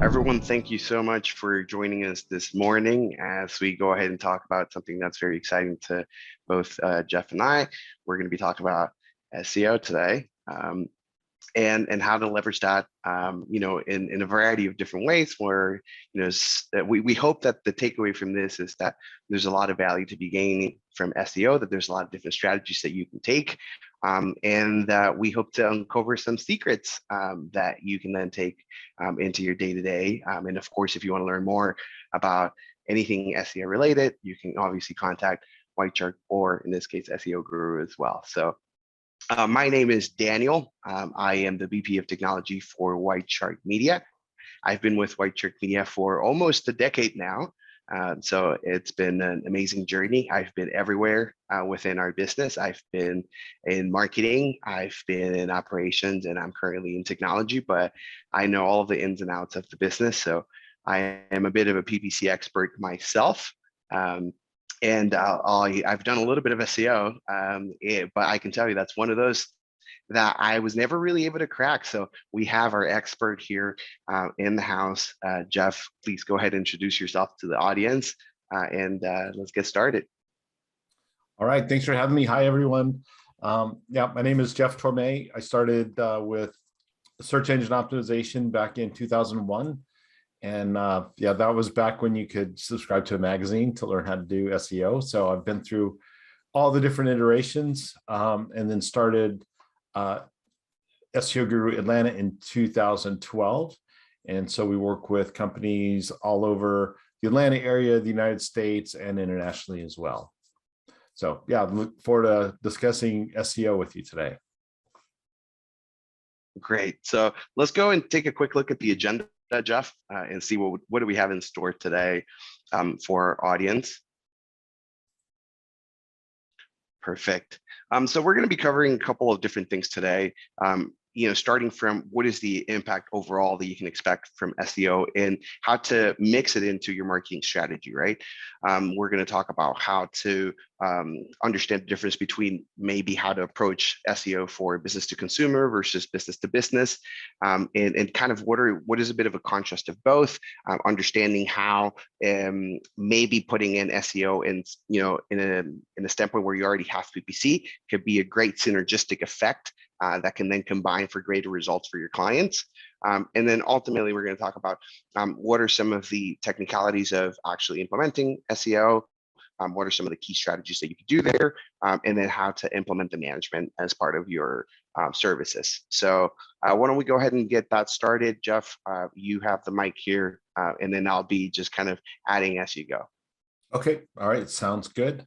Everyone, thank you so much for joining us this morning as we go ahead and talk about something that's very exciting to both Jeff and I. We're going to be talking about SEO today, and how to leverage that, in a variety of different ways. Where we hope that the takeaway from this is that there's a lot of value to be gained from SEO, that there's a lot of different strategies that you can take, and that we hope to uncover some secrets that you can then take into your day-to-day. And of course, if you want to learn more about anything SEO related, you can obviously contact Whitechart, or in this case, SEO Guru as well. So my name is Daniel. I am the VP of Technology for Whitechart Media. I've been with Whitechart Media for almost a decade now. So it's been an amazing journey. I've been everywhere within our business. I've been in marketing, I've been in operations, and I'm currently in technology, but I know all of the ins and outs of the business. So I am a bit of a PPC expert myself. And I've done a little bit of SEO, but I can tell you that's one of those that I was never really able to crack. So we have our expert here in the house. Jeff, please go ahead and introduce yourself to the audience, and let's get started. All right, thanks for having me. Hi, everyone. My name is Jeff Torme. I started with search engine optimization back in 2001. And that was back when you could subscribe to a magazine to learn how to do SEO. So I've been through all the different iterations, and then started SEO Guru Atlanta in 2012. And so we work with companies all over the Atlanta area, the United States, and internationally as well. So I look forward to discussing SEO with you today. Great. So let's go and take a quick look at the agenda, Jeff, and see what do we have in store today for our audience. Perfect. So we're going to be covering a couple of different things today. Starting from what is the impact overall that you can expect from SEO and how to mix it into your marketing strategy, right? We're going to talk about how to understand the difference between maybe how to approach SEO for business to consumer versus business to business, and kind of what is a bit of a contrast of both, understanding how maybe putting in SEO in a standpoint where you already have PPC could be a great synergistic effect that can then combine for greater results for your clients. And then ultimately, we're going to talk about what are some of the technicalities of actually implementing SEO, what are some of the key strategies that you can do there, and then how to implement the management as part of your services. So why don't we go ahead and get that started? Jeff, you have the mic here, and then I'll be just kind of adding as you go. Okay, all right, sounds good.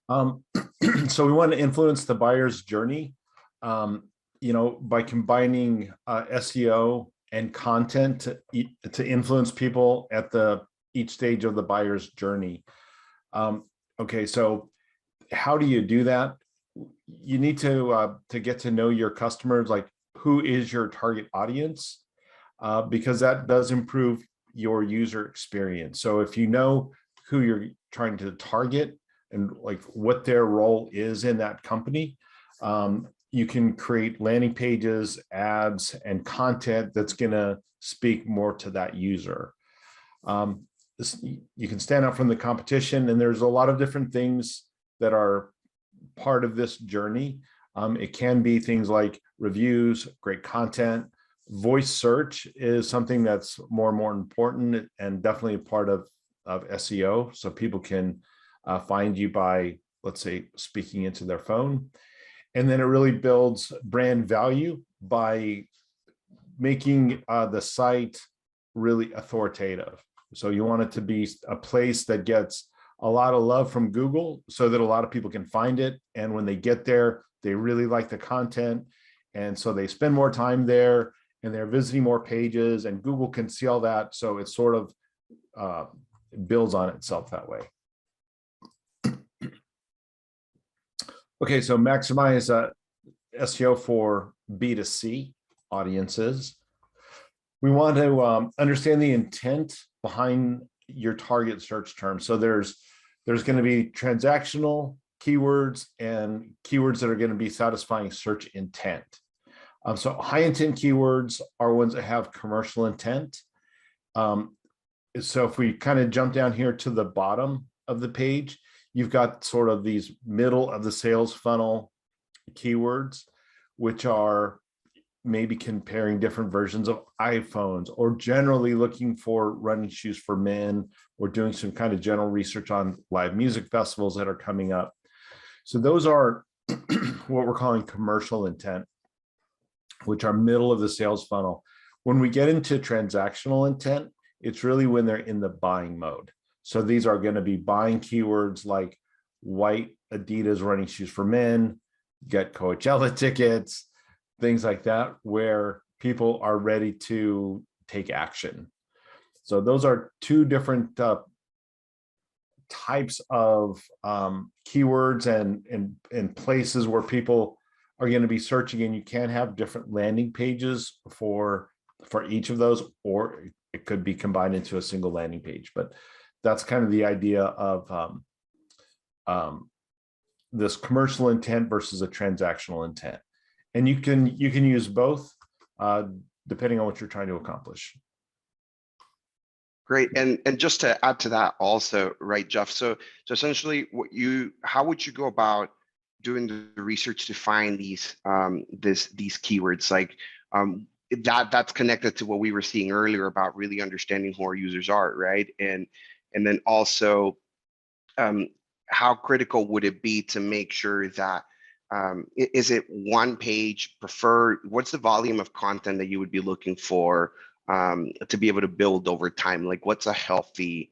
So we want to influence the buyer's journey, by combining SEO and content to influence people at each stage of the buyer's journey. Okay, so how do you do that? You need to get to know your customers, like who is your target audience, because that does improve your user experience. So if you know who you're trying to target and like what their role is in that company, you can create landing pages, ads, and content that's going to speak more to that user. You can stand out from the competition, and there's a lot of different things that are part of this journey. It can be things like reviews, great content. Voice search is something that's more and more important and definitely a part of SEO. So people can find you by, let's say, speaking into their phone. And then it really builds brand value by making the site really authoritative. So you want it to be a place that gets a lot of love from Google so that a lot of people can find it. And when they get there, they really like the content. And so they spend more time there and they're visiting more pages, and Google can see all that. So it sort of builds on itself that way. Okay, so maximize SEO for B2C audiences. We want to understand the intent behind your target search term. So there's going to be transactional keywords and keywords that are going to be satisfying search intent. So high intent keywords are ones that have commercial intent. So if we kind of jump down here to the bottom of the page, you've got sort of these middle of the sales funnel keywords, which are maybe comparing different versions of iPhones, or generally looking for running shoes for men, or doing some kind of general research on live music festivals that are coming up. So those are what we're calling commercial intent, which are middle of the sales funnel. When we get into transactional intent, it's really when they're in the buying mode. So these are going to be buying keywords like white Adidas running shoes for men, get Coachella tickets, things like that, where people are ready to take action. So those are two different types of keywords and places where people are going to be searching, and you can have different landing pages for each of those, or it could be combined into a single landing page. But that's kind of the idea of this commercial intent versus a transactional intent. And you can use both depending on what you're trying to accomplish. Great. And just to add to that also, right, Jeff? So essentially, how would you go about doing the research to find these keywords? Like that's connected to what we were seeing earlier about really understanding who our users are, right? And then also, how critical would it be to make sure that is it one page preferred? What's the volume of content that you would be looking for to be able to build over time? Like, what's a healthy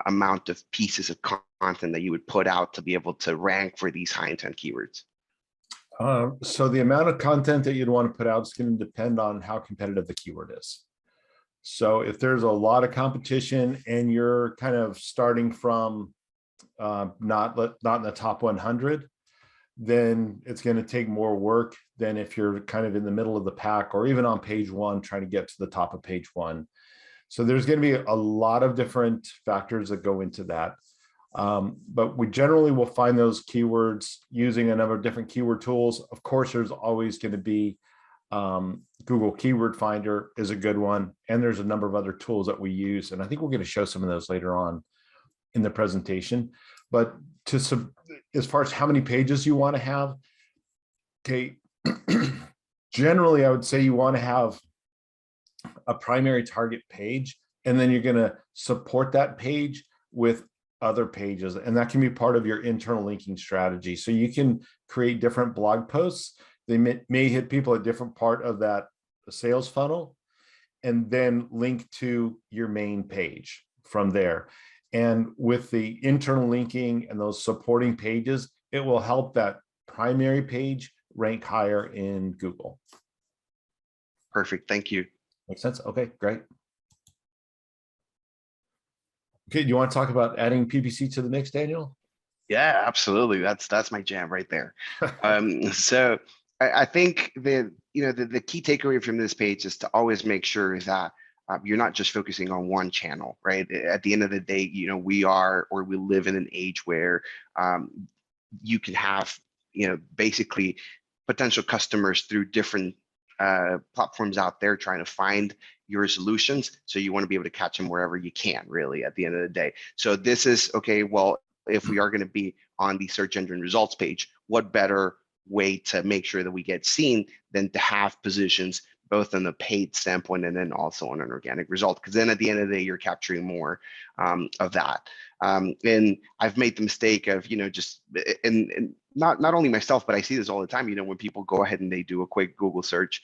amount of pieces of content that you would put out to be able to rank for these high intent keywords? So the amount of content that you'd want to put out is going to depend on how competitive the keyword is. So if there's a lot of competition and you're kind of starting from not in the top 100, then it's going to take more work than if you're kind of in the middle of the pack, or even on page one trying to get to the top of page one. So there's going to be a lot of different factors that go into that. But we generally will find those keywords using a number of different keyword tools. Of course, there's always going to be Google Keyword Finder is a good one. And there's a number of other tools that we use. And I think we're going to show some of those later on in the presentation. But as far as how many pages you want to have, okay, generally, I would say you want to have a primary target page, and then you're going to support that page with other pages. And that can be part of your internal linking strategy. So you can create different blog posts. They may hit people at different part of that sales funnel, and then link to your main page from there. And with the internal linking and those supporting pages, it will help that primary page rank higher in Google. Perfect. Thank you. Makes sense? Okay, great. Okay, do you want to talk about adding PPC to the mix, Daniel? Yeah, absolutely. That's my jam right there. So I think the key takeaway from this page is to always make sure that you're not just focusing on one channel, right? At the end of the day, we live in an age where you can have, basically potential customers through different platforms out there trying to find your solutions. So you want to be able to catch them wherever you can, really, at the end of the day. So this is, okay, well, if we are going to be on the search engine results page, what better way to make sure that we get seen than to have positions both on the paid standpoint and then also on an organic result, because then at the end of the day, you're capturing more of that. And I've made the mistake of, just, and not only myself, but I see this all the time, when people go ahead and they do a quick Google search,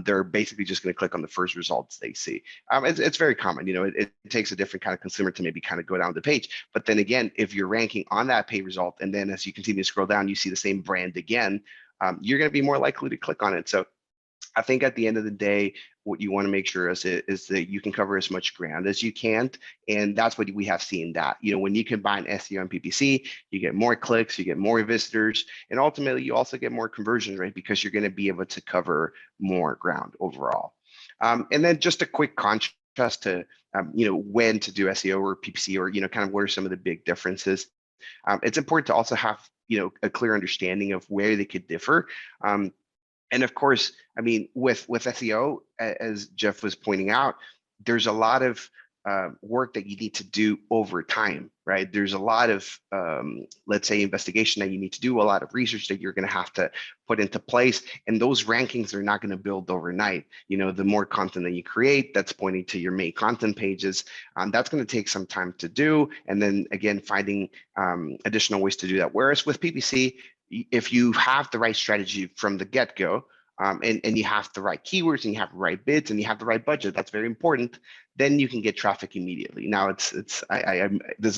they're basically just going to click on the first results they see. It's very common, it takes a different kind of consumer to maybe kind of go down the page. But then again, if you're ranking on that paid result, and then as you continue to scroll down, you see the same brand again, you're going to be more likely to click on it. So I think at the end of the day, what you want to make sure is that you can cover as much ground as you can. And that's what we have seen, that, when you combine SEO and PPC, you get more clicks, you get more visitors, and ultimately you also get more conversion rate because you're going to be able to cover more ground overall. And then just a quick contrast to, when to do SEO or PPC, or, kind of what are some of the big differences. It's important to also have, a clear understanding of where they could differ. And of course, with SEO, as Jeff was pointing out, there's a lot of work that you need to do over time, right? There's a lot of, let's say, investigation that you need to do, a lot of research that you're going to have to put into place. And those rankings are not going to build overnight. You know, the more content that you create that's pointing to your main content pages, that's going to take some time to do. And then again, finding additional ways to do that. Whereas with PPC, if you have the right strategy from the get-go, and you have the right keywords and you have the right bids and you have the right budget, that's very important, then you can get traffic immediately. Now there's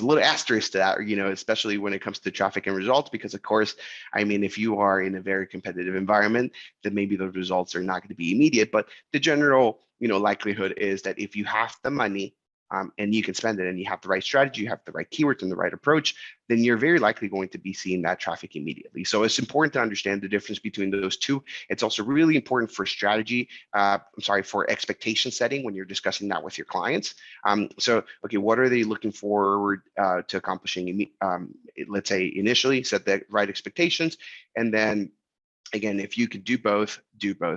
a little asterisk to that, you know, especially when it comes to traffic and results, because of course, I mean, if you are in a very competitive environment, then maybe those results are not going to be immediate, but the general, you know, likelihood is that if you have the money, and you can spend it and you have the right strategy, you have the right keywords and the right approach, then you're very likely going to be seeing that traffic immediately. So it's important to understand the difference between those two. It's also really important for strategy, for expectation setting when you're discussing that with your clients. Okay, what are they looking forward to accomplishing? Let's say initially set the right expectations, and then again, if you could do both,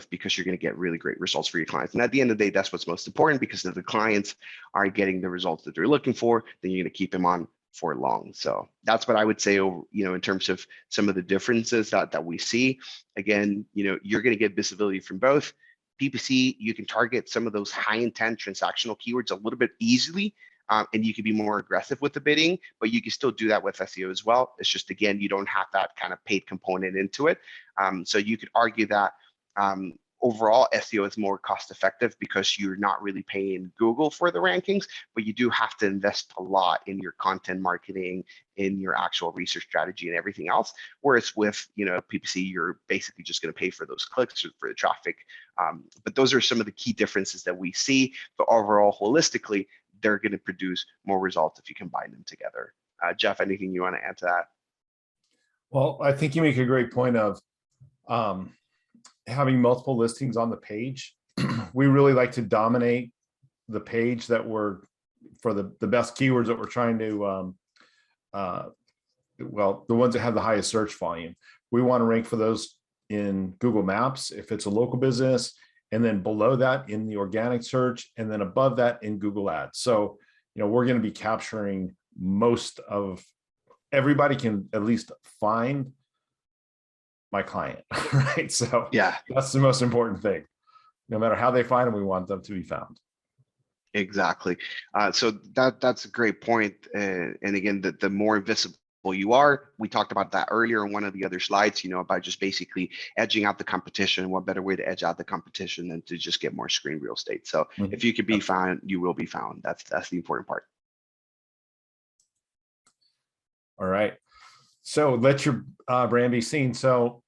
because you're going to get really great results for your clients. And at the end of the day, that's what's most important, because if the clients are getting the results that they're looking for, then you're going to keep them on for long. So that's what I would say, you know, in terms of some of the differences that we see. Again, you know, you're going to get visibility from both. PPC, you can target some of those high intent transactional keywords a little bit easily. And you can be more aggressive with the bidding, but you can still do that with SEO as well. It's just, again, you don't have that kind of paid component into it. So you could argue that overall SEO is more cost effective because you're not really paying Google for the rankings, but you do have to invest a lot in your content marketing, in your actual research strategy and everything else. Whereas with, you know, PPC, you're basically just going to pay for those clicks or for the traffic. But those are some of the key differences that we see. But overall, holistically, they're going to produce more results if you combine them together. Jeff, anything you want to add to that? Well, I think you make a great point of having multiple listings on the page. We really like to dominate the page that we're for the best keywords that we're trying to, well, the ones that have the highest search volume. We want to rank for those in Google Maps if it's a local business, and then below that in the organic search, and then above that in Google Ads. So, you know, we're going to be capturing most of, everybody can at least find my client, right? So yeah, that's the most important thing. No matter how they find them, we want them to be found. Exactly. So that's a great point. And again, the more visible you are, we talked about that earlier in one of the other slides, you know, about just basically edging out the competition. What better way to edge out the competition than to just get more screen real estate? So if you could be found, you will be found. That's the important part. All right. So let your brand be seen. So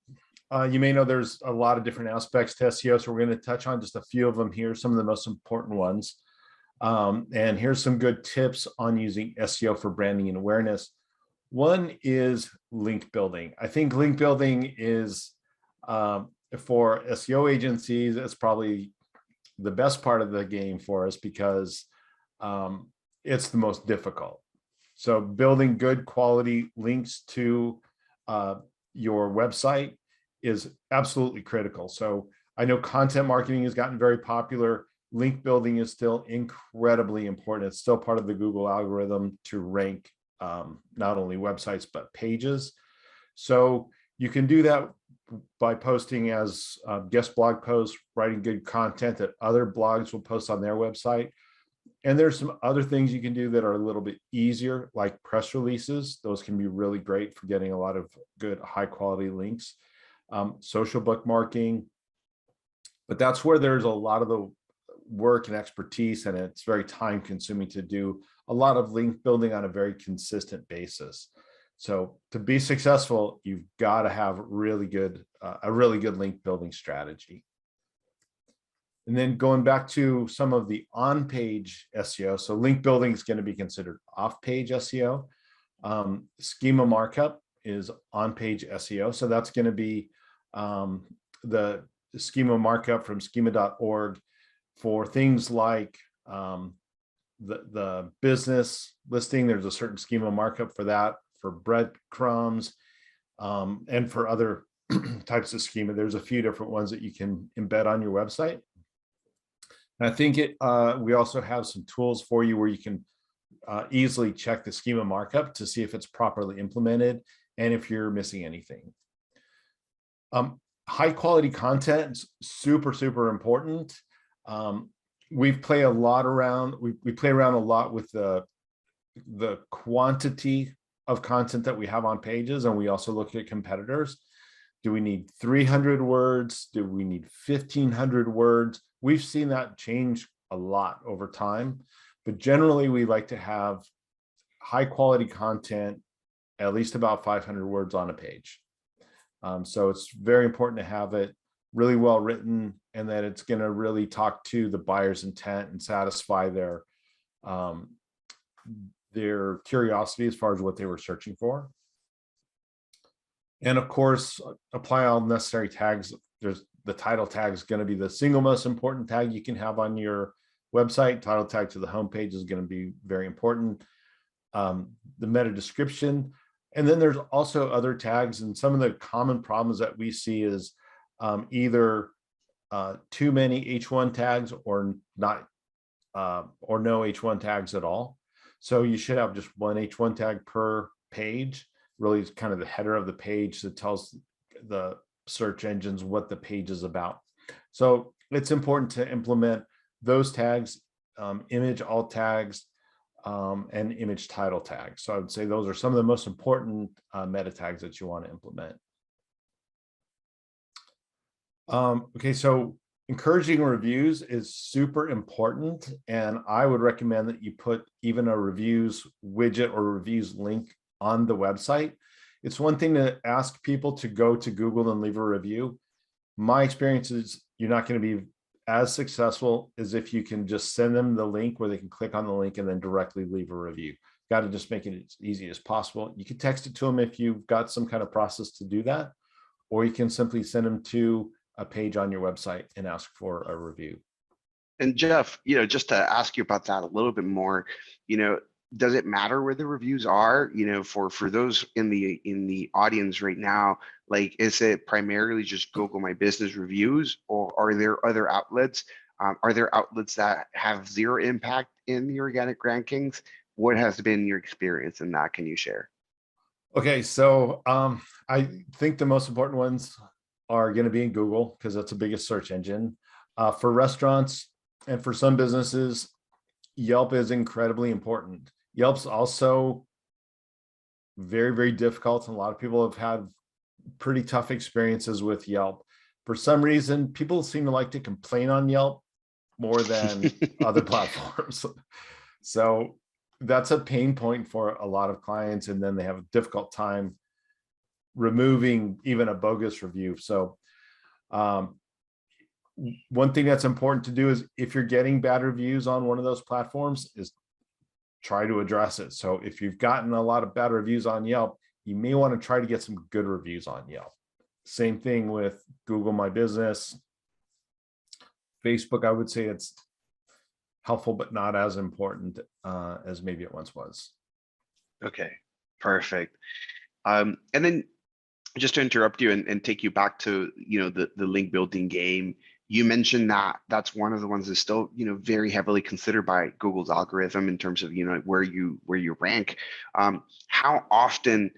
you may know there's a lot of different aspects to SEO. So we're going to touch on just a few of them here, some of the most important ones. And here's some good tips on using SEO for branding and awareness. One is link building. I think link building is, for SEO agencies, it's probably the best part of the game for us because it's the most difficult. So building good quality links to your website is absolutely critical. So I know content marketing has gotten very popular. Link building is still incredibly important. It's still part of the Google algorithm to rank not only websites, but pages. So you can do that by posting as guest blog posts, writing good content that other blogs will post on their website. And there's some other things you can do that are a little bit easier, like press releases. Those can be really great for getting a lot of good high quality links. Social bookmarking, but that's where there's a lot of the work and expertise, and it's very time consuming to do a lot of link building on a very consistent basis. So to be successful, you've got to have a really good link building strategy. And then going back to some of the on-page SEO, so link building is going to be considered off-page SEO. Schema Markup is on-page SEO, so that's going to be the Schema Markup from schema.org for things like the business listing. There's a certain Schema Markup for that, for breadcrumbs, and for other types of schema. There's a few different ones that you can embed on your website. And I think we also have some tools for you where you can easily check the schema markup to see if it's properly implemented and if you're missing anything. High quality content is super, super important. We play a lot around, we play around a lot with the quantity of content that we have on pages, and we also look at competitors. Do we need 300 words? Do we need 1,500 words? We've seen that change a lot over time, but generally we like to have high quality content, at least about 500 words on a page. So it's very important to have it really well written, and that it's going to really talk to the buyer's intent and satisfy their curiosity as far as what they were searching for. And of course, apply all necessary tags. There's the title tag is going to be the single most important tag you can have on your website. Title tag to the homepage is going to be very important. The meta description. And then there's also other tags, and some of the common problems that we see is either too many H1 tags or not, or no H1 tags at all. So you should have just one H1 tag per page. Really is kind of the header of the page that tells the search engines what the page is about. So it's important to implement those tags, image alt tags, and image title tags. So I would say those are some of the most important meta tags that you want to implement. Okay, so encouraging reviews is super important, and I would recommend that you put even a reviews widget or reviews link on the website. It's one thing to ask people to go to Google and leave a review. My experience is you're not going to be as successful as if you can just send them the link where they can click on the link and then directly leave a review. Got to just make it as easy as possible. You can text it to them if you've got some kind of process to do that, or you can simply send them to a page on your website and ask for a review. And Jeff, just to ask you about that a little bit more, does it matter where the reviews are? For those in the audience right now, like, is it primarily just Google My Business reviews, or are there other outlets? Are there outlets that have zero impact in the organic rankings? What has been your experience in that? Can you share? Okay, so I think the most important ones are going to be in Google because that's the biggest search engine. For restaurants and for some businesses, Yelp is incredibly important. Yelp's also very, very difficult, and a lot of people have had pretty tough experiences with Yelp. For some reason, people seem to like to complain on Yelp more than other platforms. So that's a pain point for a lot of clients, and then they have a difficult time removing even a bogus review. So one thing that's important to do is, if you're getting bad reviews on one of those platforms, is try to address it. So if you've gotten a lot of bad reviews on Yelp, you may want to try to get some good reviews on Yelp. Same thing with Google My Business. Facebook, I would say it's helpful, but not as important as maybe it once was. Okay, perfect. And then just to interrupt you and take you back to the link building game, you mentioned that that's one of the ones that's still very heavily considered by Google's algorithm in terms of where you rank. How often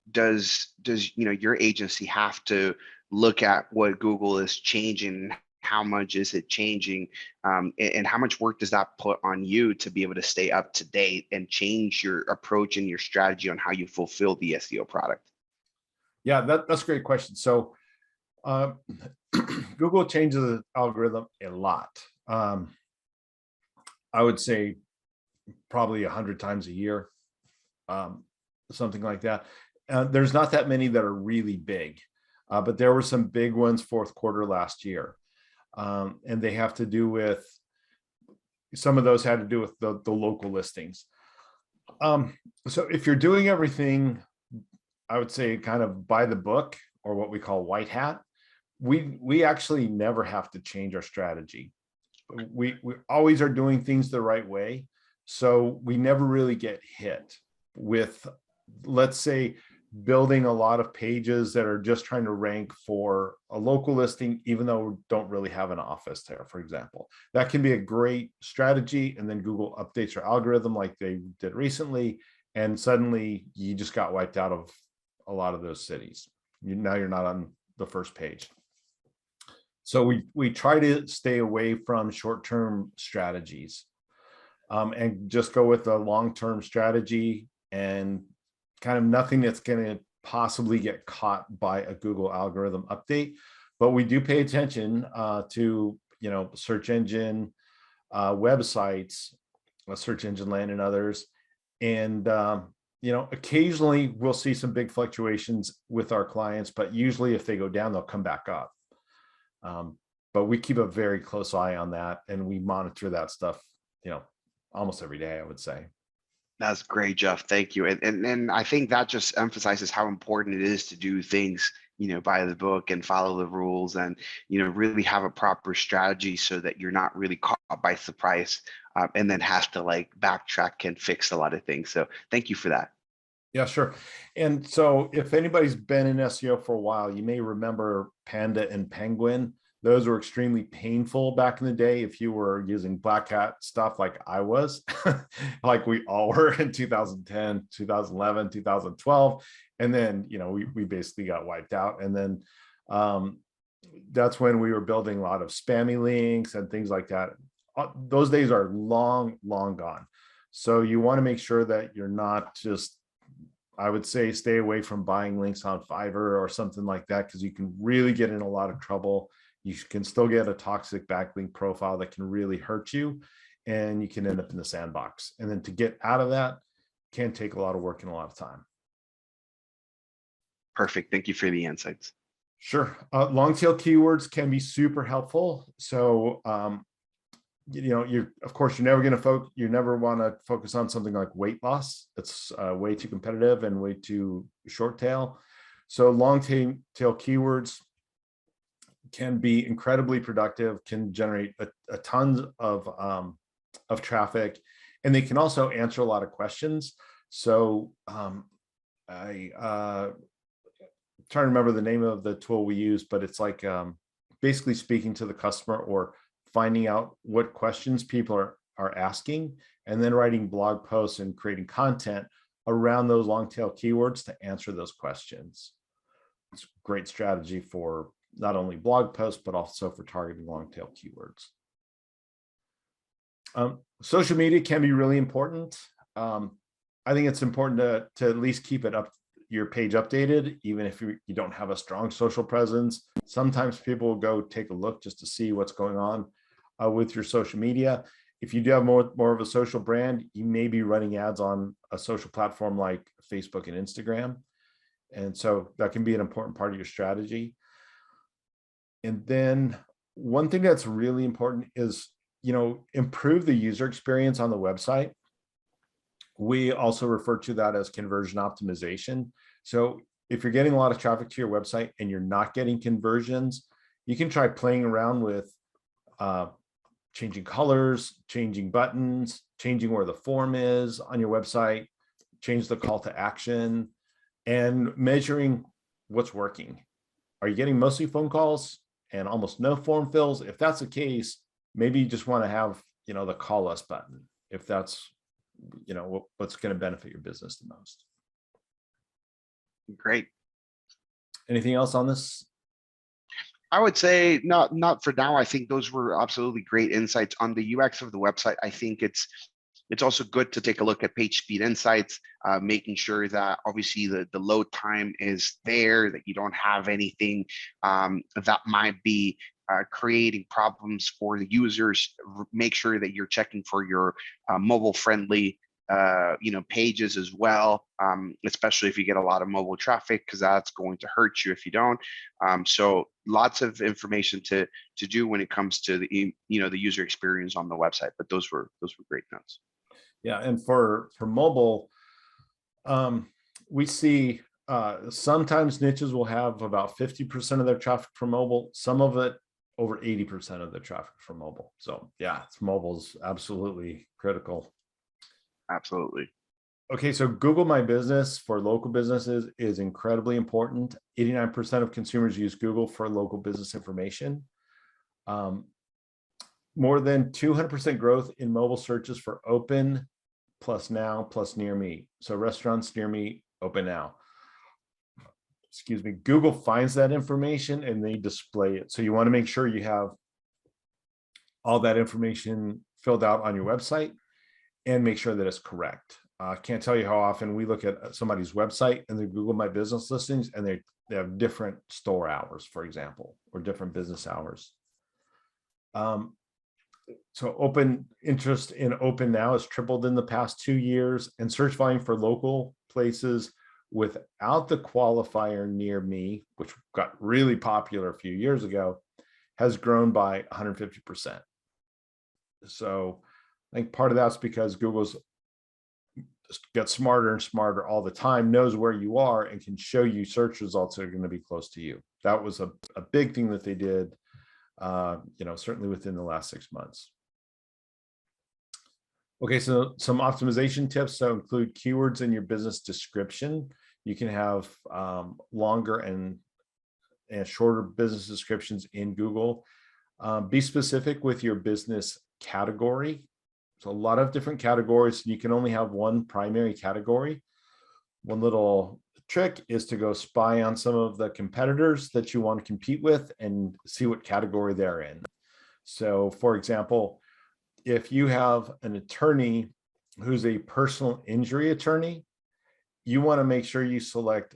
does your agency have to look at what Google is changing? How much is it changing, and how much work does that put on you to be able to stay up to date and change your approach and your strategy on how you fulfill the SEO product? Yeah, that's a great question. So Google changes the algorithm a lot. I would say probably 100 times a year, something like that. There's not that many that are really big, but there were some big ones fourth quarter last year. And they have to do with, some of those had to do with the local listings. So if you're doing everything, I would say kind of by the book, or what we call white hat, we actually never have to change our strategy. We always are doing things the right way. So we never really get hit with, let's say building a lot of pages that are just trying to rank for a local listing, even though we don't really have an office there, for example. That can be a great strategy. And then Google updates your algorithm like they did recently, and suddenly you just got wiped out of a lot of those cities. Now you're not on the first page. So we try to stay away from short-term strategies, and just go with a long-term strategy, and kind of nothing that's going to possibly get caught by a Google algorithm update. But we do pay attention to, search engine websites, search engine land, and others. And occasionally we'll see some big fluctuations with our clients, but usually if they go down, they'll come back up. But we keep a very close eye on that, and we monitor that stuff, almost every day, I would say. That's great, Jeff. Thank you. And I think that just emphasizes how important it is to do things, by the book and follow the rules, and, really have a proper strategy so that you're not really caught by surprise, and then have to backtrack and fix a lot of things. So thank you for that. Yeah, sure. And so if anybody's been in SEO for a while, you may remember Panda and Penguin. Those were extremely painful back in the day if you were using Black Hat stuff like I was, like we all were in 2010, 2011, 2012. And then, we basically got wiped out. And then that's when we were building a lot of spammy links and things like that. Those days are long, long gone. So you want to make sure that you're not just, I would say, stay away from buying links on Fiverr or something like that, because you can really get in a lot of trouble. You can still get a toxic backlink profile that can really hurt you, and you can end up in the sandbox. And then to get out of that can take a lot of work and a lot of time. Perfect. Thank you for the insights. Sure. Long tail keywords can be super helpful. So, of course, you're never want to focus on something like weight loss. It's way too competitive and way too short tail. So long tail keywords can be incredibly productive, can generate a ton of traffic, and they can also answer a lot of questions. So I trying to remember the name of the tool we use, but it's like basically speaking to the customer or finding out what questions people are asking, and then writing blog posts and creating content around those long tail keywords to answer those questions. It's a great strategy for not only blog posts, but also for targeting long tail keywords. Social media can be really important. I think it's important to at least keep your page updated, even if you don't have a strong social presence. Sometimes people will go take a look just to see what's going on with your social media. If you do have more of a social brand, you may be running ads on a social platform like Facebook and Instagram. And so that can be an important part of your strategy. And then one thing that's really important is, improve the user experience on the website. We also refer to that as conversion optimization. So if you're getting a lot of traffic to your website and you're not getting conversions, you can try playing around with changing colors, changing buttons, changing where the form is on your website, change the call to action, and measuring what's working. Are you getting mostly phone calls and almost no form fills? If that's the case, maybe you just want to have, the call us button, if that's, what's going to benefit your business the most. Great. Anything else on this? I would say not for now. I think those were absolutely great insights on the UX of the website. I think it's also good to take a look at page speed insights, making sure that obviously the load time is there, that you don't have anything that might be creating problems for the users. Make sure that you're checking for your mobile friendly pages as well, especially if you get a lot of mobile traffic, because that's going to hurt you if you don't. So lots of information to do when it comes to the the user experience on the website. But those were great notes. Yeah, and for mobile, we see sometimes niches will have about 50% of their traffic from mobile. Some of it over 80% of the traffic from mobile. So yeah, mobile is absolutely critical. Absolutely. Okay, so Google My Business for local businesses is incredibly important. 89% of consumers use Google for local business information. More than 200% growth in mobile searches for open, plus now, plus near me. So restaurants near me, open now. Excuse me. Google finds that information and they display it. So you want to make sure you have all that information filled out on your website and make sure that it's correct. I can't tell you how often we look at somebody's website and they Google My Business listings and they have different store hours, for example, or different business hours. So open interest in open now has tripled in the past 2 years, and search volume for local places without the qualifier near me, which got really popular a few years ago, has grown by 150%. So I think part of that's because Google's gets smarter and smarter all the time, knows where you are, and can show you search results that are going to be close to you. That was a big thing that they did, certainly within the last 6 months. Okay, so some optimization tips. So include keywords in your business description. You can have longer and shorter business descriptions in Google. Be specific with your business category. So a lot of different categories. You can only have one primary category. One little trick is to go spy on some of the competitors that you want to compete with and see what category they're in. So for example, if you have an attorney who's a personal injury attorney, you want to make sure you select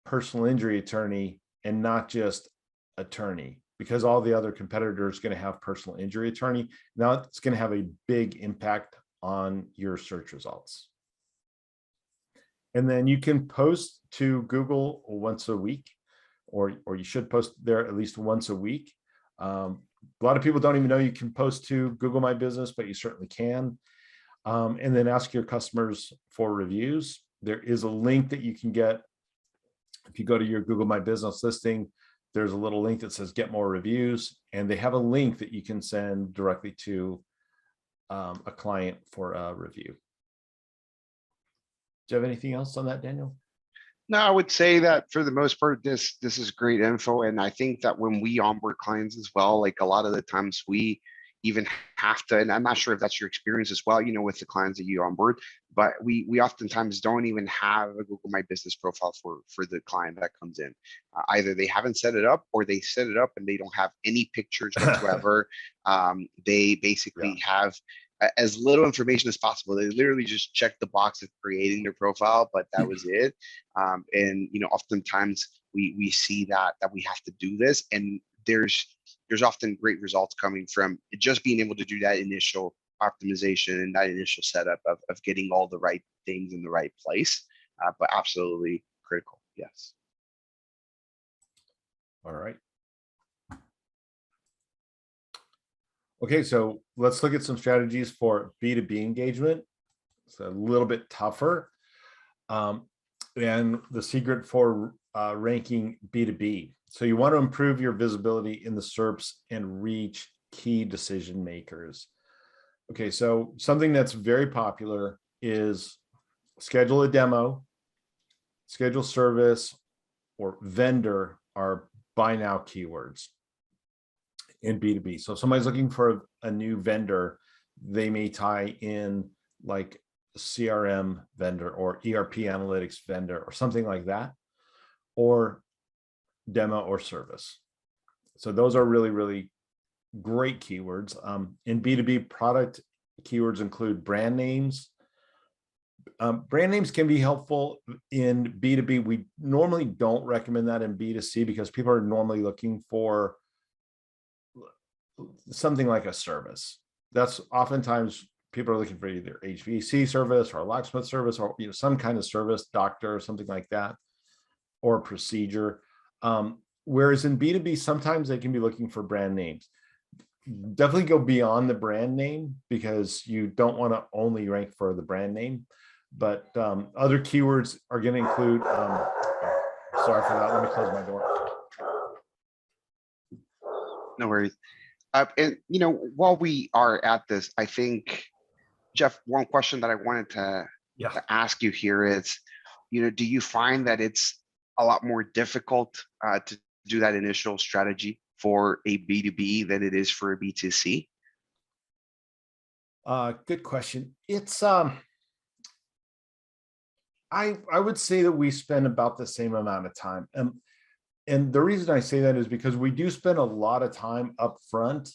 personal injury attorney and not just attorney, because all the other competitors are going to have personal injury attorney. Now it's going to have a big impact on your search results. And then you can post to Google once a week, or you should post there at least once a week. A lot of people don't even know you can post to Google My Business, but you certainly can. And then ask your customers for reviews. There is a link that you can get. If you go to your Google My Business listing, there's a little link that says get more reviews, and they have a link that you can send directly to a client for a review. Do you have anything else on that, Daniel? No, I would say that for the most part, this is great info. And I think that when we onboard clients as well, like a lot of the times we even have to, and I'm not sure if that's your experience as well, with the clients that you onboard, but we oftentimes don't even have a Google My Business profile for the client that comes in. Either they haven't set it up, or they set it up and they don't have any pictures whatsoever. They basically have as little information as possible. They literally just check the box of creating their profile, but that was it. And oftentimes we see that we have to do this, and there's often great results coming from just being able to do that initial optimization and that initial setup of getting all the right things in the right place. But absolutely critical. Yes. All right. Okay, so let's look at some strategies for B2B engagement. It's a little bit tougher. And the secret for ranking B2B. So you want to improve your visibility in the SERPs and reach key decision makers. Okay, so something that's very popular is schedule a demo, schedule service, or vendor are buy now keywords in B2B. So if somebody's looking for a new vendor, they may tie in like a CRM vendor or ERP analytics vendor or something like that, or demo or service. So those are really, really great keywords. In B2B, product keywords include brand names. Brand names can be helpful in B2B. We normally don't recommend that in B2C because people are normally looking for something like a service. That's oftentimes people are looking for either HVAC service or a locksmith service, or some kind of service, doctor or something like that, or procedure. Whereas in B2B, sometimes they can be looking for brand names. Definitely go beyond the brand name because you don't want to only rank for the brand name. But other keywords are going to include, sorry for that, let me close my door. No worries. And while we are at this, I think, Jeff, one question that I wanted to Yeah. to ask you here is, do you find that it's a lot more difficult to do that initial strategy for a B2B than it is for a B2C? Good question. It's I would say that we spend about the same amount of time. And the reason I say that is because we do spend a lot of time up front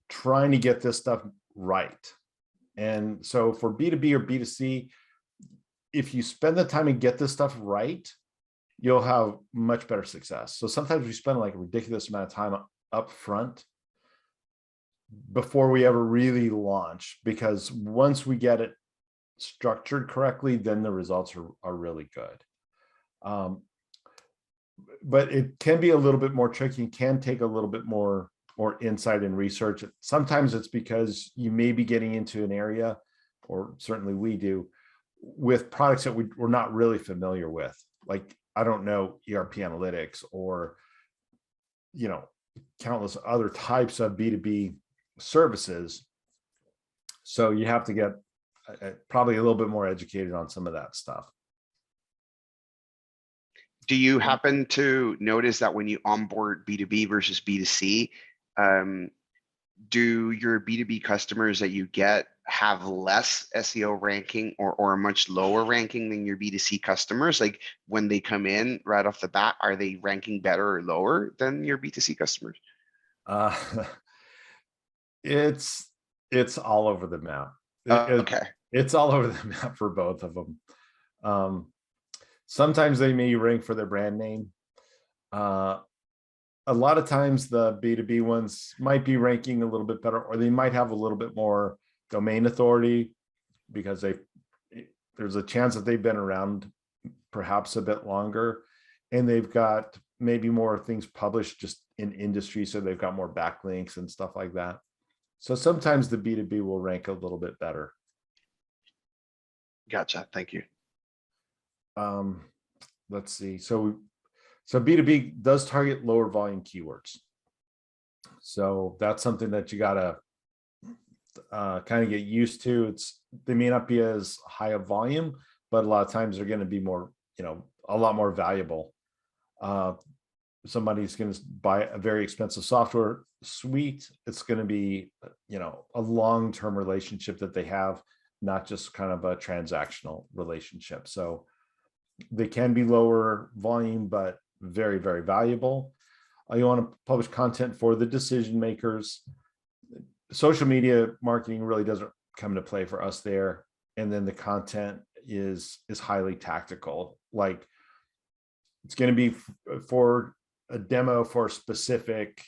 trying to get this stuff right. And so for B2B or B2C, if you spend the time and get this stuff right, you'll have much better success. So sometimes we spend like a ridiculous amount of time up front before we ever really launch, because once we get it structured correctly, then the results are really good. But it can be a little bit more tricky and can take a little bit more insight and research. Sometimes it's because you may be getting into an area, or certainly we do, with products that we're not really familiar with. Like, I don't know, ERP analytics or, countless other types of B2B services. So you have to get probably a little bit more educated on some of that stuff. Do you happen to notice that when you onboard B2B versus B2C, do your B2B customers that you get have less SEO ranking or a much lower ranking than your B2C customers? Like, when they come in right off the bat, are they ranking better or lower than your B2C customers? It's all over the map. Okay. It's all over the map for both of them. Sometimes they may rank for their brand name. A lot of times the B2B ones might be ranking a little bit better, or they might have a little bit more domain authority because there's a chance that they've been around perhaps a bit longer, and they've got maybe more things published just in industry, so they've got more backlinks and stuff like that. So sometimes the B2B will rank a little bit better. Gotcha. Thank you. Let's see. So B2B does target lower volume keywords. So that's something that you gotta kind of get used to. They may not be as high a volume, but a lot of times they're going to be more, a lot more valuable. Somebody's going to buy a very expensive software suite. It's going to be, a long-term relationship that they have, not just kind of a transactional relationship. So they can be lower volume, but very, very valuable. You want to publish content for the decision makers. Social media marketing really doesn't come into play for us there. And then the content is highly tactical. Like, it's going to be for a demo for a specific,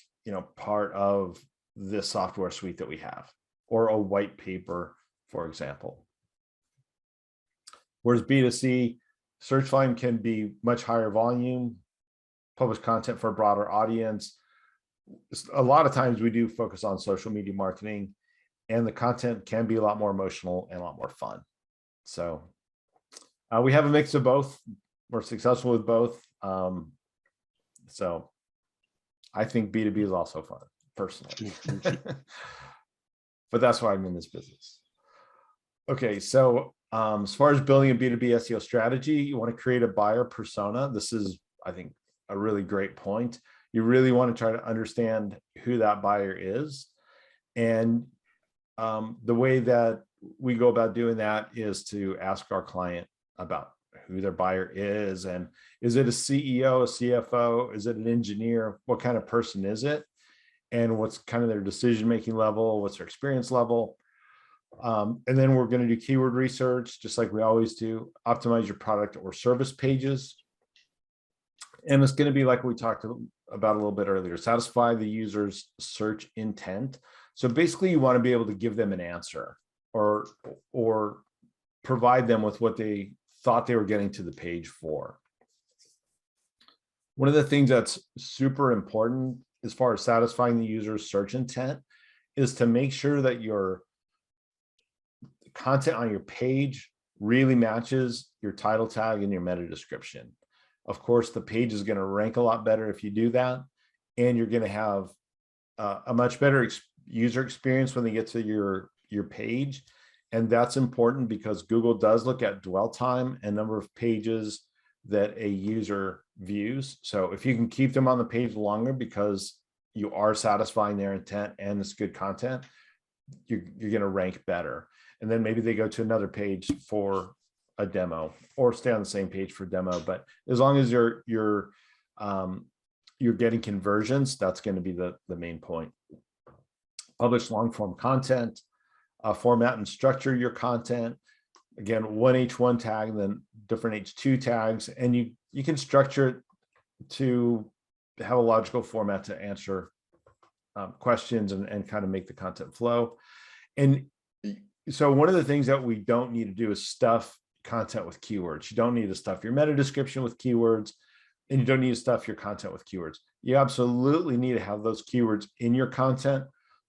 part of this software suite that we have, or a white paper, for example. Whereas B2C, search volume can be much higher volume, publish content for a broader audience. A lot of times we do focus on social media marketing, and the content can be a lot more emotional and a lot more fun. So we have a mix of both. We're successful with both. So I think B2B is also fun, personally. But that's why I'm in this business. Okay, so as far as building a B2B SEO strategy, you want to create a buyer persona. This is, I think, a really great point. You really want to try to understand who that buyer is. And the way that we go about doing that is to ask our client about who their buyer is. And is it a CEO, a CFO? Is it an engineer? What kind of person is it? And what's kind of their decision-making level? What's their experience level? And then we're going to do keyword research, just like we always do. Optimize your product or service pages. And it's going to be like we talked about a little bit earlier, satisfy the user's search intent. So basically you want to be able to give them an answer, or provide them with what they thought they were getting to the page for. One of the things that's super important as far as satisfying the user's search intent is to make sure that your content on your page really matches your title tag and your meta description. Of course, the page is going to rank a lot better if you do that, and you're going to have a much better user experience when they get to your page, And that's important because Google does look at dwell time and number of pages that a user views. So if you can keep them on the page longer because you are satisfying their intent and it's good content, you're going to rank better. And then maybe they go to another page for a demo or stay on the same page for demo. But as long as you're getting conversions, that's going to be the main point. Publish long form content, format and structure your content. Again, one H1 tag, then different H2 tags, and you can structure it to have a logical format to answer questions and kind of make the content flow. And so one of the things that we don't need to do is stuff content with keywords. You don't need to stuff your meta description with keywords, and you don't need to stuff your content with keywords. You absolutely need to have those keywords in your content,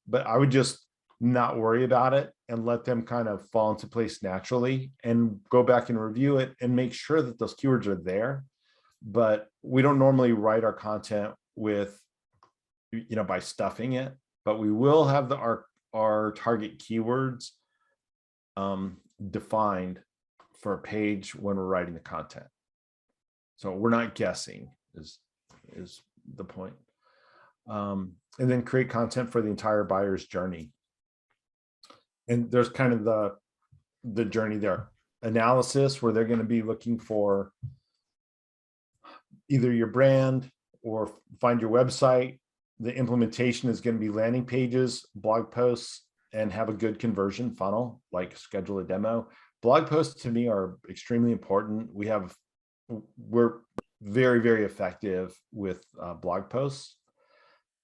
but I would just not worry about it and let them kind of fall into place naturally and go back and review it and make sure that those keywords are there. But we don't normally write our content with, by stuffing it, but we will have our target keywords defined for a page when we're writing the content. So we're not guessing is the point. And then create content for the entire buyer's journey. And there's kind of the journey there. Analysis, where they're going to be looking for either your brand or find your website. The implementation is going to be landing pages, blog posts, and have a good conversion funnel, like schedule a demo. Blog posts to me are extremely important. We're very, very effective with blog posts.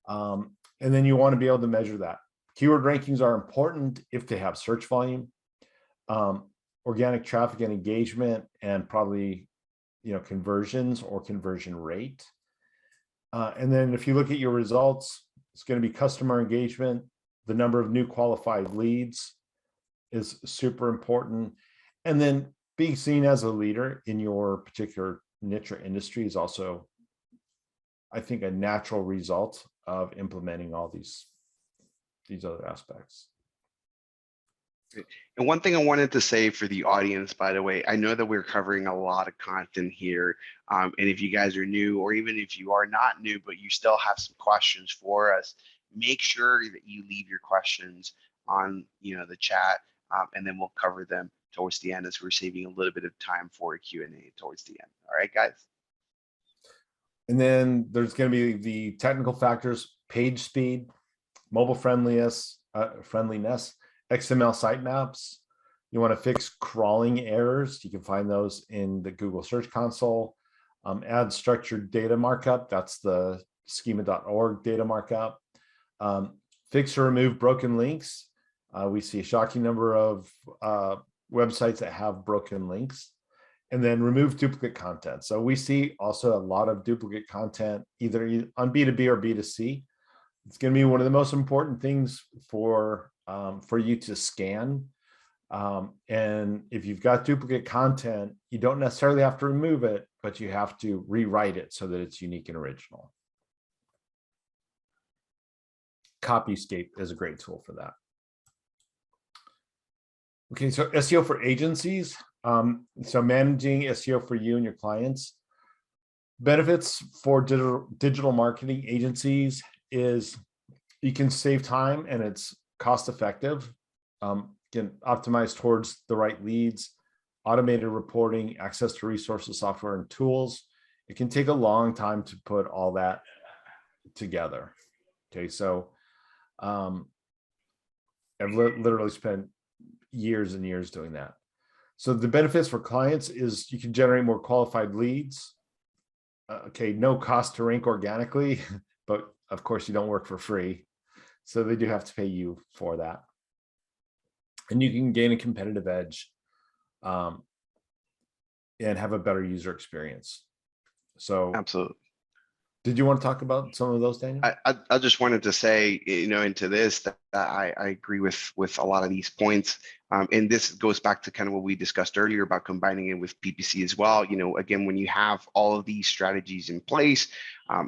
And then you want to be able to measure that. Keyword rankings are important if they have search volume, organic traffic and engagement, and probably, conversions or conversion rate. And then if you look at your results, it's going to be customer engagement. The number of new qualified leads is super important. And then being seen as a leader in your particular niche or industry is also, I think, a natural result of implementing all these other aspects. And one thing I wanted to say for the audience, by the way, I know that we're covering a lot of content here. And if you guys are new, or even if you are not new, but you still have some questions for us, make sure that you leave your questions on the chat, and then we'll cover them towards the end, as we're saving a little bit of time for a Q&A towards the end. All right, guys. And then there's going to be the technical factors: page speed, mobile friendliness, XML sitemaps. You want to fix crawling errors. You can find those in the Google Search Console. Add structured data markup. That's the schema.org data markup. Fix or remove broken links. We see a shocking number of websites that have broken links. And then remove duplicate content. So we see also a lot of duplicate content either on B2B or B2C. It's going to be one of the most important things for you to scan. And if you've got duplicate content, you don't necessarily have to remove it, but you have to rewrite it so that it's unique and original. Copyscape is a great tool for that. Okay, so SEO for agencies. So managing SEO for you and your clients. Benefits for digital marketing agencies is you can save time and it's cost effective. Can optimize towards the right leads, automated reporting, access to resources, software, and tools. It can take a long time to put all that together. Okay, so I've literally spent years and years doing that. So the benefits for clients is you can generate more qualified leads. Okay, no cost to rank organically, but of course you don't work for free. So they do have to pay you for that. And you can gain a competitive edge and have a better user experience. So absolutely. Did you want to talk about some of those, Daniel? I just wanted to say, into this, that I agree with a lot of these points. And this goes back to kind of what we discussed earlier about combining it with PPC as well. Again, when you have all of these strategies in place,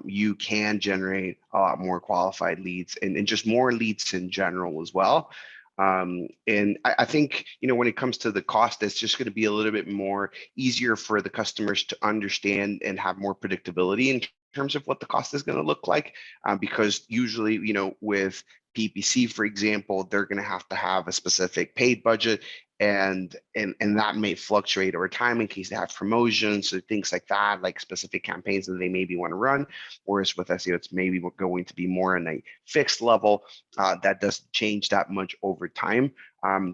you can generate a lot more qualified leads and just more leads in general as well. And I think, when it comes to the cost, it's just going to be a little bit more easier for the customers to understand and have more predictability in terms of what the cost is going to look like. Because usually, with PPC, for example, they're going to have a specific paid budget, and that may fluctuate over time in case they have promotions or things like that, like specific campaigns that they maybe want to run. Whereas with SEO, it's maybe going to be more on a fixed level that doesn't change that much over time.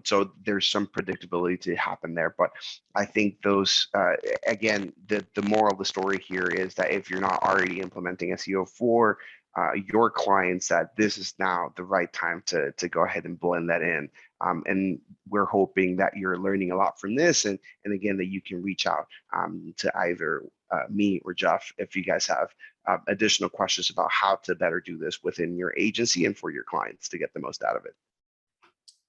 So there's some predictability to happen there. But I think those, again, the moral of the story here is that if you're not already implementing SEO for your clients, that this is now the right time to go ahead and blend that in. And we're hoping that you're learning a lot from this, and again, that you can reach out to either me or Jeff if you guys have additional questions about how to better do this within your agency and for your clients to get the most out of it.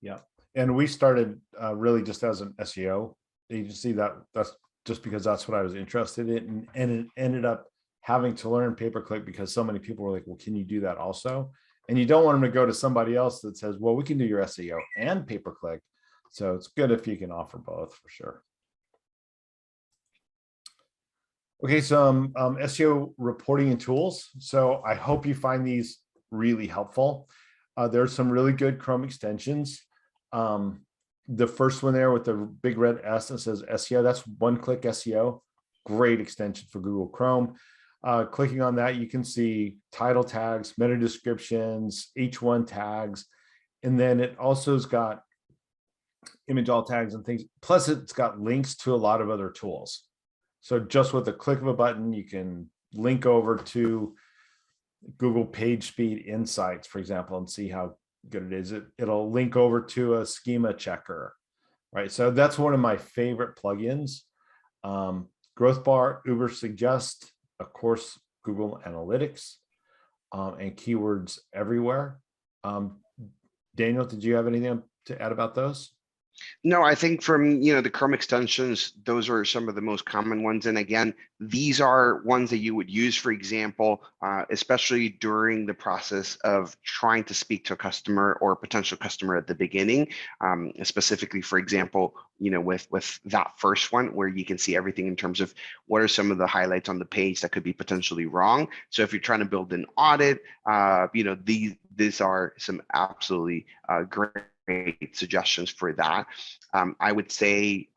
Yeah, and we started really just as an SEO agency. That's just because that's what I was interested in, and it ended up having to learn pay-per-click because so many people were like, well, can you do that also? And you don't want them to go to somebody else that says, well, we can do your SEO and pay-per-click. So it's good if you can offer both, for sure. Okay, some SEO reporting and tools. So I hope you find these really helpful. There's some really good Chrome extensions. The first one there with the big red S that says SEO, that's one-click SEO. Great extension for Google Chrome. Clicking on that, you can see title tags, meta descriptions, H1 tags, and then it also has got image alt tags and things. Plus, it's got links to a lot of other tools. So just with a click of a button, you can link over to Google PageSpeed Insights, for example, and see how good it is. It'll link over to a schema checker, right? So that's one of my favorite plugins. Growth Bar, Uber Suggest, of course, Google Analytics, and Keywords Everywhere. Daniel, did you have anything to add about those? No, I think from the Chrome extensions, those are some of the most common ones. And again, these are ones that you would use, for example, especially during the process of trying to speak to a customer or a potential customer at the beginning. Specifically, for example, with that first one where you can see everything in terms of what are some of the highlights on the page that could be potentially wrong. So if you're trying to build an audit, these are some absolutely great suggestions for that. I would say,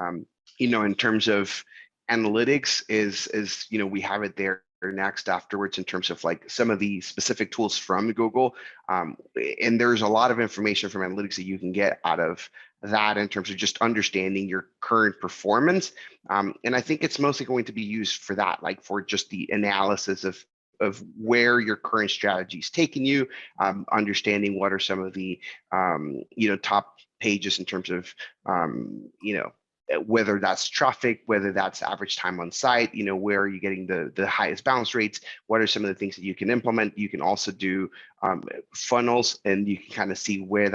in terms of analytics is we have it there next afterwards in terms of like some of the specific tools from Google. And there's a lot of information from analytics that you can get out of that in terms of just understanding your current performance. And I think it's mostly going to be used for that, like for just the analysis of where your current strategy is taking you, understanding what are some of the top pages in terms of whether that's traffic, whether that's average time on site, where are you getting the highest bounce rates, what are some of the things that you can implement. You can also do funnels, and you can kind of see where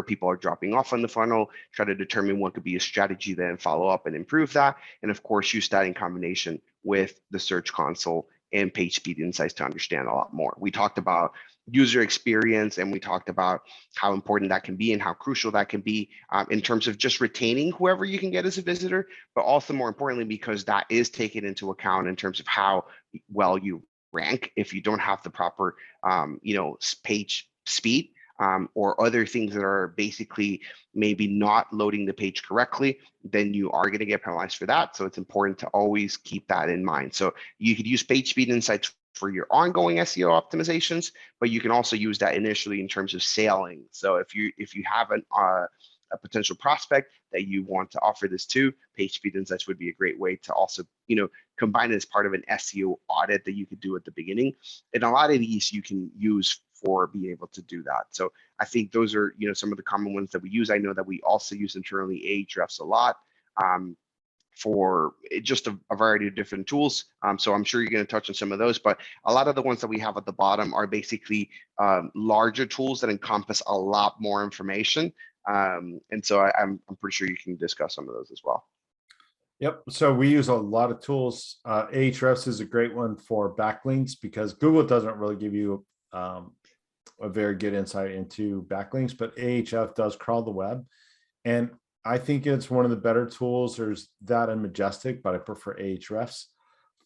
people are dropping off on the funnel, try to determine what could be a strategy, then follow up and improve that. And of course, use that in combination with the Search Console and PageSpeed Insights to understand a lot more. We talked about user experience, and we talked about how important that can be and how crucial that can be in terms of just retaining whoever you can get as a visitor, but also more importantly, because that is taken into account in terms of how well you rank. If you don't have the proper, page speed, or other things that are basically maybe not loading the page correctly, then you are going to get penalized for that. So it's important to always keep that in mind. So you could use PageSpeed Insights for your ongoing SEO optimizations, but you can also use that initially in terms of scaling. So if you have a potential prospect that you want to offer this to, PageSpeed Insights would be a great way to also combine it as part of an SEO audit that you could do at the beginning. And a lot of these you can use for being able to do that. So I think those are some of the common ones that we use. I know that we also use internally Ahrefs a lot for just a variety of different tools. So I'm sure you're going to touch on some of those, but a lot of the ones that we have at the bottom are basically larger tools that encompass a lot more information. And so I'm pretty sure you can discuss some of those as well. Yep. So we use a lot of tools. Ahrefs is a great one for backlinks because Google doesn't really give you a very good insight into backlinks, but Ahref does crawl the web. And I think it's one of the better tools. There's that and Majestic, but I prefer Ahrefs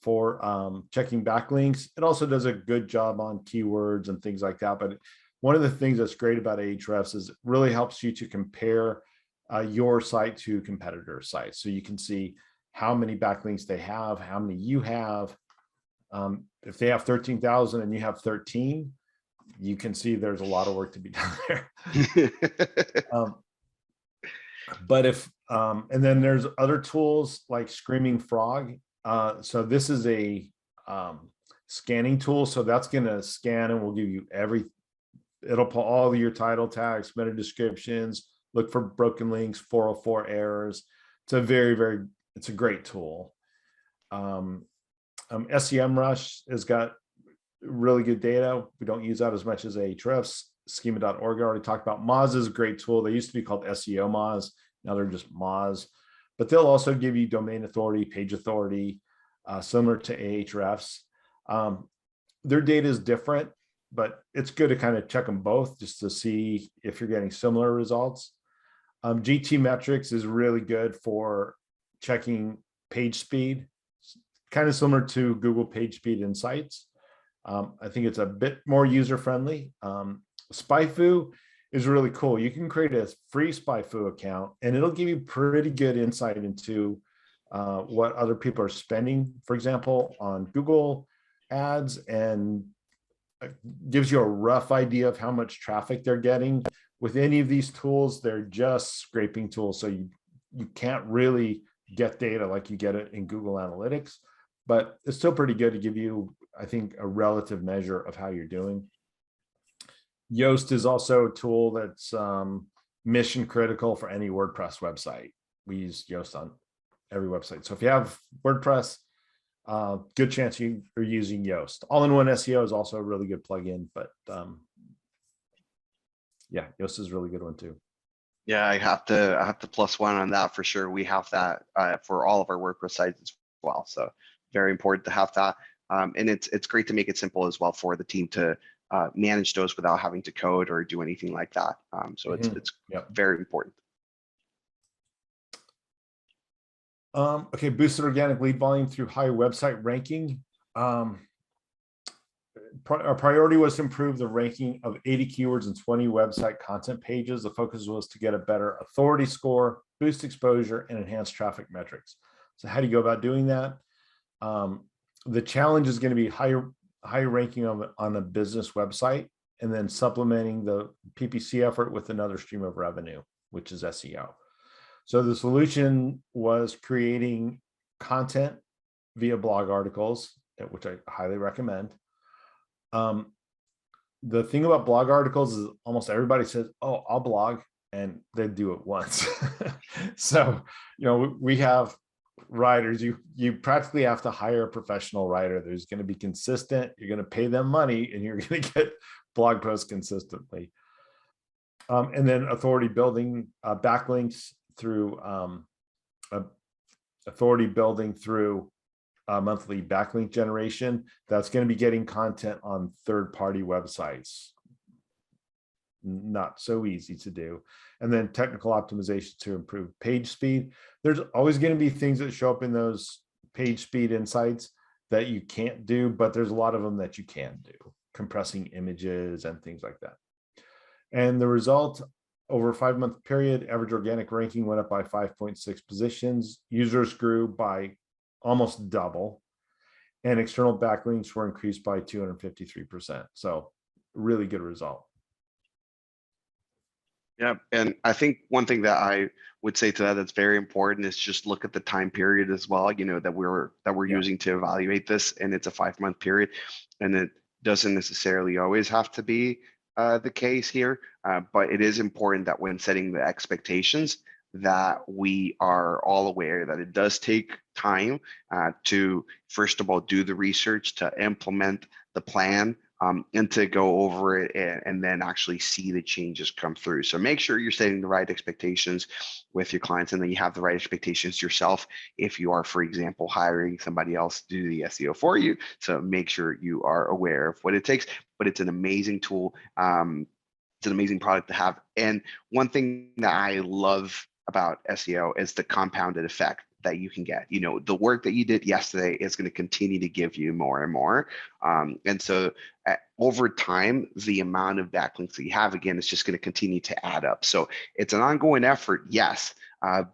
for checking backlinks. It also does a good job on keywords and things like that. But one of the things that's great about Ahrefs is it really helps you to compare your site to competitor sites. So you can see how many backlinks they have, how many you have. If they have 13,000 and you have 13, you can see there's a lot of work to be done there. But if, and then there's other tools like Screaming Frog. So this is a scanning tool. So that's going to scan and will give you it'll pull all of your title tags, meta descriptions, look for broken links, 404 errors. It's it's a great tool. SEMrush has got really good data. We don't use that as much as Ahrefs. Schema.org, I already talked about. Moz is a great tool. They used to be called SEO Moz. Now they're just Moz. But they'll also give you domain authority, page authority, similar to Ahrefs. Their data is different, but it's good to kind of check them both just to see if you're getting similar results. GT Metrics is really good for checking page speed, kind of similar to Google PageSpeed Insights. I think it's a bit more user-friendly. SpyFu is really cool. You can create a free SpyFu account and it'll give you pretty good insight into what other people are spending, for example, on Google ads, and gives you a rough idea of how much traffic they're getting. With any of these tools, they're just scraping tools. So you can't really get data like you get it in Google Analytics, but it's still pretty good to give you, I think, a relative measure of how you're doing. Yoast is also a tool that's mission critical for any WordPress website. We use Yoast on every website. So if you have WordPress, good chance you are using Yoast. All-in-one SEO is also a really good plugin, but yeah, Yoast is a really good one too. Yeah, I have to plus one on that for sure. We have that for all of our WordPress sites as well. So very important to have that. And it's great to make it simple as well for the team to manage those without having to code or do anything like that. So it's very important. Okay, boosted organic lead volume through high website ranking. Our priority was to improve the ranking of 80 keywords and 20 website content pages. The focus was to get a better authority score, boost exposure, and enhance traffic metrics. So how do you go about doing that? The challenge is going to be higher ranking on a business website, and then supplementing the PPC effort with another stream of revenue, which is SEO. So the solution was creating content via blog articles, which I highly recommend. The thing about blog articles is almost everybody says, oh, I'll blog, and they do it once. So, we have writers, you practically have to hire a professional writer. There's going to be consistent, you're going to pay them money, and you're going to get blog posts consistently. And then authority building, backlinks through authority building through monthly backlink generation. That's going to be getting content on third-party websites. Not so easy to do. And then technical optimization to improve page speed. There's always going to be things that show up in those page speed insights that you can't do, but there's a lot of them that you can do, compressing images and things like that. And the result, over a 5-month period, average organic ranking went up by 5.6 positions. Users grew by almost double, and external backlinks were increased by 253%. So really good result. Yeah, and I think one thing that I would say to that that's very important is just look at the time period as well, that we're using to evaluate this, and it's a 5-month period, and it doesn't necessarily always have to be the case here, but it is important that when setting the expectations that we are all aware that it does take time to, first of all, do the research, to implement the plan, and to go over it and then actually see the changes come through. So make sure you're setting the right expectations with your clients, and then you have the right expectations yourself if you are, for example, hiring somebody else to do the SEO for you. So make sure you are aware of what it takes, but it's an amazing tool. It's an amazing product to have. And one thing that I love about SEO is the compounded effect that you can get. The work that you did yesterday is going to continue to give you more and more. And so over time, the amount of backlinks that you have, again, is just going to continue to add up. So it's an ongoing effort, yes,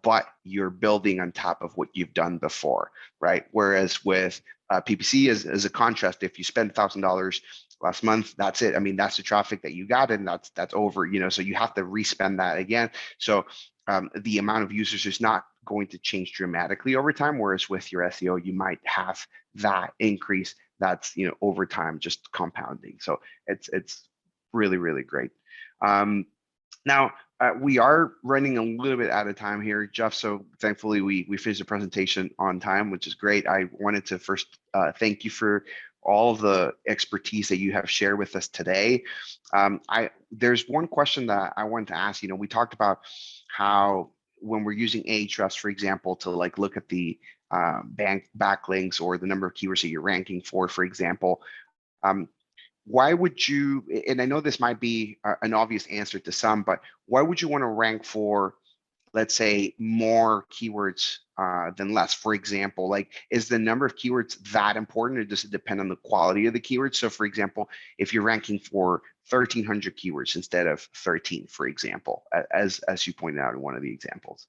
but you're building on top of what you've done before, right? Whereas with PPC, as a contrast, if you spend $1,000 last month, that's it. I mean, that's the traffic that you got, and that's over. So you have to respend that again. So the amount of users is not going to change dramatically over time. Whereas with your SEO, you might have that increase that's over time, just compounding. So it's really, really great. Now we are running a little bit out of time here, Jeff. So thankfully we finished the presentation on time, which is great. I wanted to first thank you for all the expertise that you have shared with us today. There's one question that I wanted to ask. We talked about how when we're using Ahrefs, for example, to look at the bank backlinks or the number of keywords that you're ranking for example, why would you, and I know this might be an obvious answer to some, but why would you want to rank for, let's say, more keywords than less? For example, is the number of keywords that important, or does it depend on the quality of the keywords? So for example, if you're ranking for 1,300 keywords instead of 13, for example, as you pointed out in one of the examples.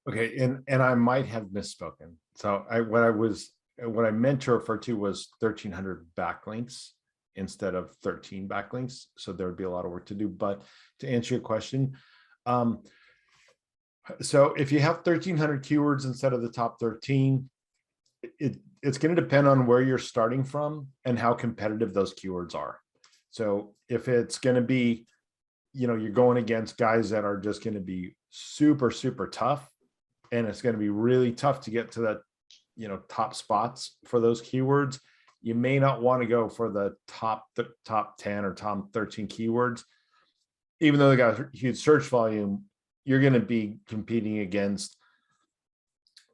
Okay, and I might have misspoken. So what I meant to refer to was 1,300 backlinks instead of 13 backlinks. So there would be a lot of work to do. But to answer your question, so if you have 1,300 keywords instead of the top 13, it's going to depend on where you're starting from and how competitive those keywords are. So if it's going to be, you're going against guys that are just going to be super, super tough, and it's going to be really tough to get to that, top spots for those keywords, you may not want to go for the top 10 or top 13 keywords. Even though they got a huge search volume, you're going to be competing against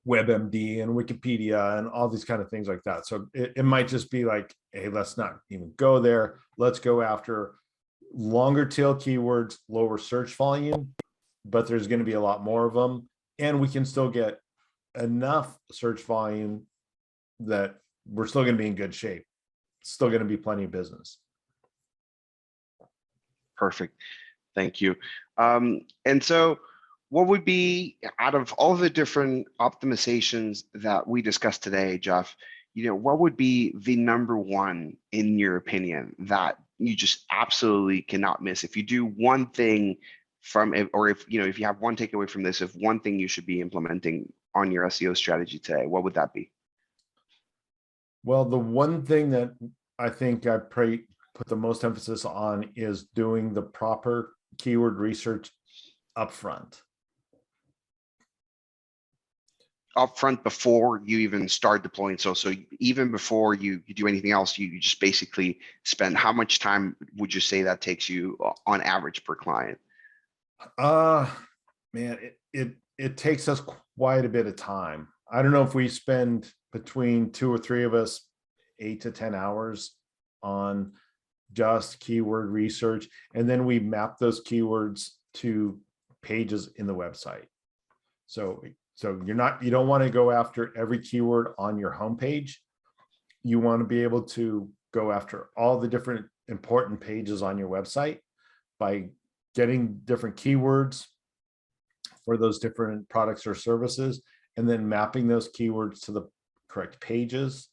WebMD and Wikipedia and all these kind of things like that. So it might just be like, hey, let's not even go there. Let's go after longer tail keywords, lower search volume, but there's going to be a lot more of them. And we can still get enough search volume that we're still going to be in good shape. It's still going to be plenty of business. Perfect. Thank you. And so what would be, out of all the different optimizations that we discussed today, Jeff, what would be the number one, in your opinion, that you just absolutely cannot miss? If you do one thing from it, or if you have one takeaway from this, if one thing you should be implementing on your SEO strategy today, what would that be? Well, the one thing that I think I put the most emphasis on is doing the proper keyword research upfront. Upfront, before you even start deploying. So even before you do anything else, you just basically spend, how much time would you say that takes you on average per client? Man, it takes us quite a bit of time. I don't know if we spend between 2 or 3 of us 8 to 10 hours on just keyword research, and then we map those keywords to pages in the website. So you don't want to go after every keyword on your homepage. You want to be able to go after all the different important pages on your website by getting different keywords for those different products or services, and then mapping those keywords to the correct pages.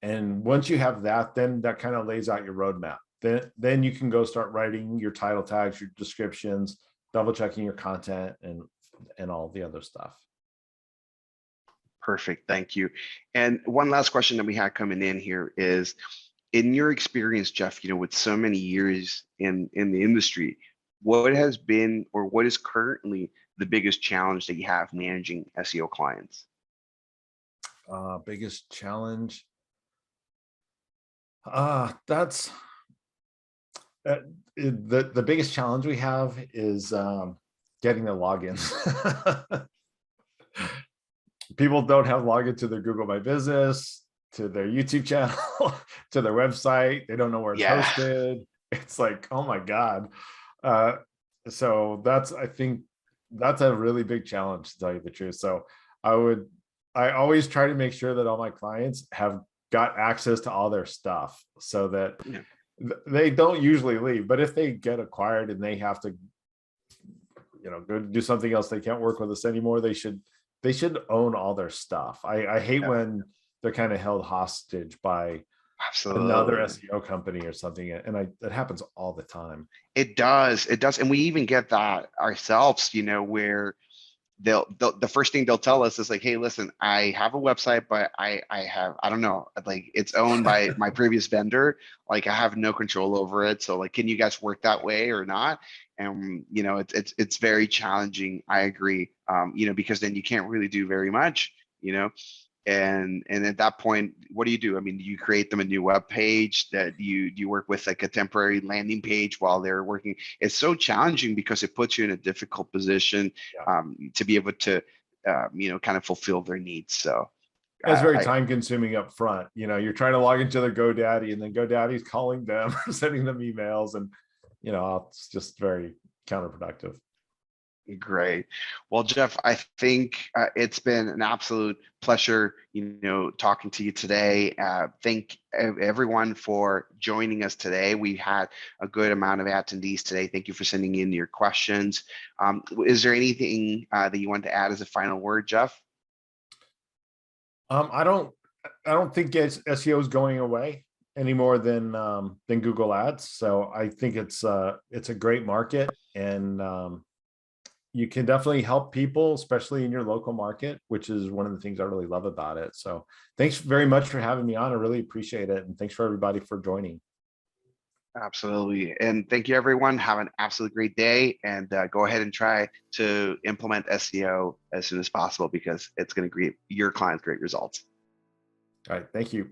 And once you have that, then that kind of lays out your roadmap. Then you can go start writing your title tags, your descriptions, double checking your content, and all the other stuff. Perfect. Thank you. And one last question that we had coming in here is, in your experience, Jeff, with so many years in the industry, what has been, or what is currently the biggest challenge that you have managing SEO clients? Biggest challenge. That's the biggest challenge we have is getting the logins. People don't have login to their Google My Business, to their YouTube channel, to their website. They don't know where it's Yeah. hosted. It's like, oh my God. So I think that's a really big challenge, to tell you the truth. So I always try to make sure that all my clients have got access to all their stuff, so that Yeah. they don't usually leave. But if they get acquired and they have to, go do something else, they can't work with us anymore, they should own all their stuff. I hate Yeah. when they're kind of held hostage by another Absolutely. SEO company or something. And that happens all the time. It does. It does. And we even get that ourselves, where they'll the first thing they'll tell us is like, hey, listen, I have a website, but I have, I don't know, like it's owned by my previous vendor. Like I have no control over it. So like, can you guys work that way or not? And it's very challenging. I agree. Because then you can't really do very much, you know. And at that point, what do? I mean, do you create them a new web page? That you work with like a temporary landing page while they're working? It's so challenging because it puts you in a difficult position, Yeah. to be able to kind of fulfill their needs. So It's very I time consuming up front. You're trying to log into their GoDaddy, and then GoDaddy's calling them, sending them emails, and it's just very counterproductive. Great. Well, Jeff, I think it's been an absolute pleasure, talking to you today. Thank everyone for joining us today. We had a good amount of attendees today. Thank you for sending in your questions. Is there anything that you want to add as a final word, Jeff? I don't think SEO is going away any more than Google Ads. So I think it's a great market, and you can definitely help people, especially in your local market, which is one of the things I really love about it. So thanks very much for having me on. I really appreciate it. And thanks for everybody for joining. Absolutely. And thank you, everyone. Have an absolutely great day, and go ahead and try to implement SEO as soon as possible, because it's going to create your clients great results. All right. Thank you.